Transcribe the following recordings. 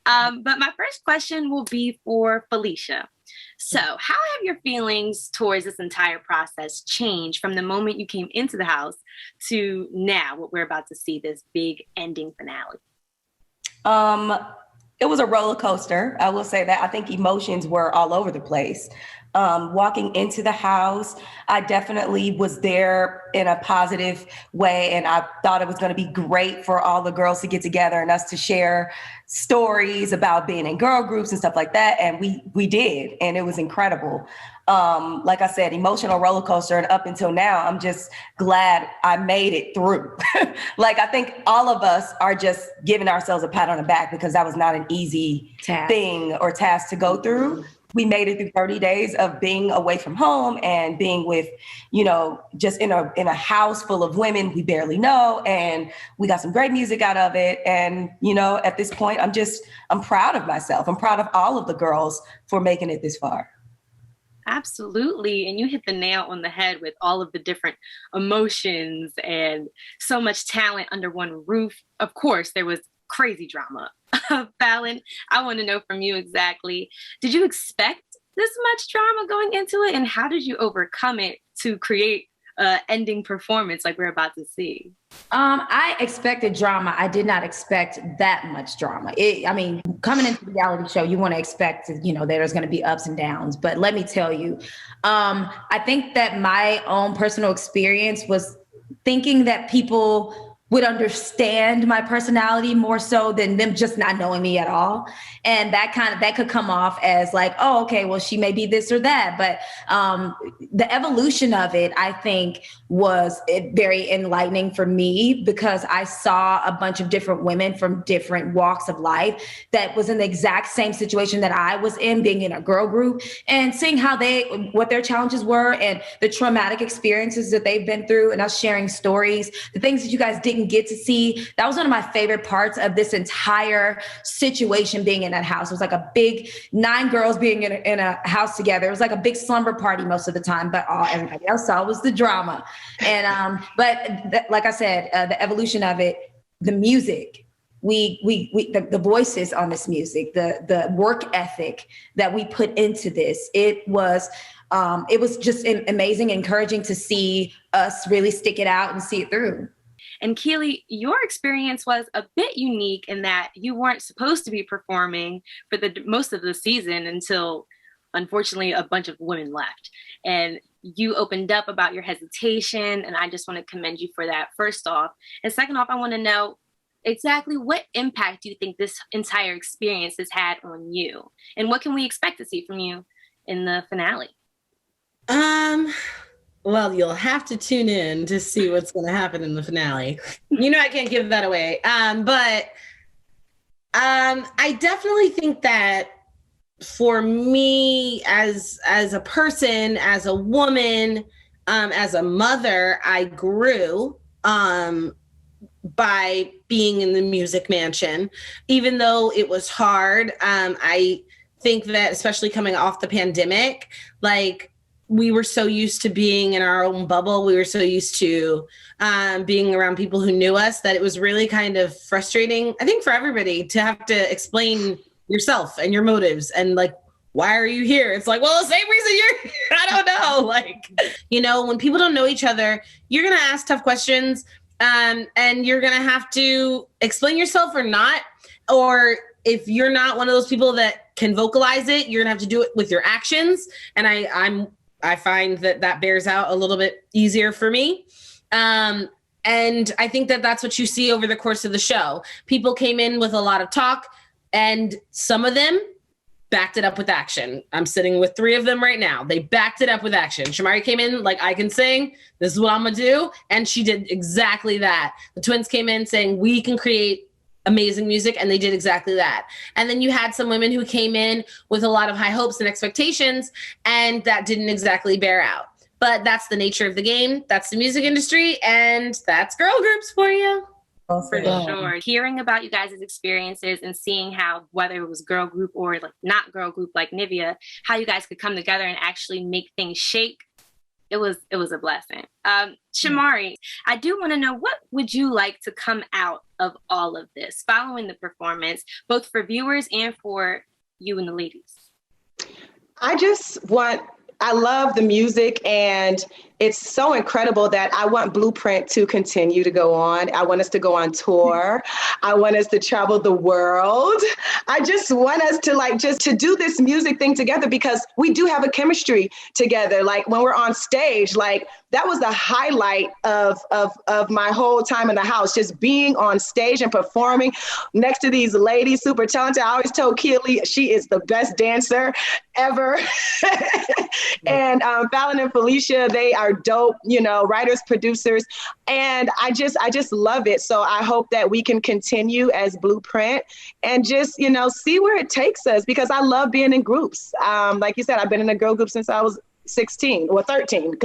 But my first question will be for Felicia. So, how have your feelings towards this entire process changed from the moment you came into the house to now, what we're about to see, this big ending finale? It was a roller coaster. I will say that. I think emotions were all over the place. Walking into the house, I definitely was there in a positive way. And I thought it was going to be great for all the girls to get together and us to share stories about being in girl groups and stuff like that. And we did. And it was incredible. Like I said, emotional roller coaster. And up until now, I'm just glad I made it through. Like, I think all of us are just giving ourselves a pat on the back because that was not an easy thing or task to go through. We made it through 30 days of being away from home and being with, just in a house full of women we barely know. And we got some great music out of it. And, at this point, I'm proud of myself. I'm proud of all of the girls for making it this far. Absolutely. And you hit the nail on the head with all of the different emotions and so much talent under one roof. Of course, there was crazy drama. Fallon, I want to know from you exactly, did you expect this much drama going into it? And how did you overcome it to create an ending performance like we're about to see? I expected drama. I did not expect that much drama. Coming into the reality show, you want to expect, there's going to be ups and downs. But let me tell you, I think that my own personal experience was thinking that people would understand my personality more so than them just not knowing me at all. And that could come off as like, oh, okay, well, she may be this or that. But the evolution of it, I think, was very enlightening for me because I saw a bunch of different women from different walks of life that was in the exact same situation that I was in, being in a girl group, and seeing what their challenges were and the traumatic experiences that they've been through, and us sharing stories, the things that you guys didn't get to see. That was one of my favorite parts of this entire situation, being in that house. It was like a big 9 girls being in a house together. It was like a big slumber party most of the time, but all everybody else saw was the drama. And like I said, the evolution of it, the music, the voices on this music, the work ethic that we put into this, it was just amazing, encouraging to see us really stick it out and see it through. And Keely, your experience was a bit unique in that you weren't supposed to be performing for most of the season until, unfortunately, a bunch of women left. And you opened up about your hesitation, and I just want to commend you for that, first off. And second off, I want to know exactly what impact do you think this entire experience has had on you? And what can we expect to see from you in the finale? Well, you'll have to tune in to see what's going to happen in the finale. I can't give that away. But I definitely think that for me as a person, as a woman, as a mother, I grew by being in the Music Mansion, even though it was hard. I think that especially coming off the pandemic, like, we were so used to being in our own bubble. We were so used to being around people who knew us that it was really kind of frustrating, I think, for everybody to have to explain yourself and your motives and like, why are you here? It's like, well, the same reason you're here. I don't know. Like, when people don't know each other, you're going to ask tough questions and you're going to have to explain yourself or not. Or if you're not one of those people that can vocalize it, you're going to have to do it with your actions. And I find that bears out a little bit easier for me. And I think that that's what you see over the course of the show. People came in with a lot of talk, and some of them backed it up with action. I'm sitting with 3 of them right now. They backed it up with action. Shamari came in like, I can sing. This is what I'm going to do. And she did exactly that. The twins came in saying, we can create amazing music, and they did exactly that. And then you had some women who came in with a lot of high hopes and expectations, and that didn't exactly bear out. But that's the nature of the game. That's the music industry, and that's girl groups for you. For sure. Hearing about you guys' experiences and seeing how, whether it was girl group or like not girl group like Nivea, how you guys could come together and actually make things shake it was a blessing. Shamari, I do want to know, what would you like to come out of all of this following the performance, both for viewers and for you and the ladies? I love the music, and it's so incredible that I want Bluprint to continue to go on. I want us to go on tour. I want us to travel the world. I just want us to just to do this music thing together, because we do have a chemistry together. Like when we're on stage, like that was the highlight of my whole time in the house, just being on stage and performing next to these ladies, super talented. I always told Keely, she is the best dancer ever. And Fallon and Felicia, they are dope, writers, producers, and I just love it. So I hope that we can continue as Bluprint and just, see where it takes us, because I love being in groups. Like you said, I've been in a girl group since I was 16 or 13,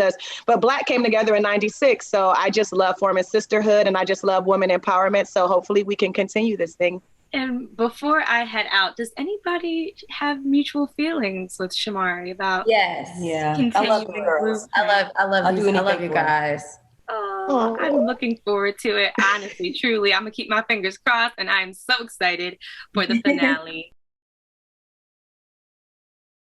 but Black came together in 96. So I just love forming sisterhood, and I just love women empowerment. So hopefully we can continue this thing. And before I head out, does anybody have mutual feelings with Shamari about? Yes. Yeah. I love the girls. I love you guys. Oh, I'm looking forward to it. Honestly, truly, I'm gonna keep my fingers crossed, and I'm so excited for the finale.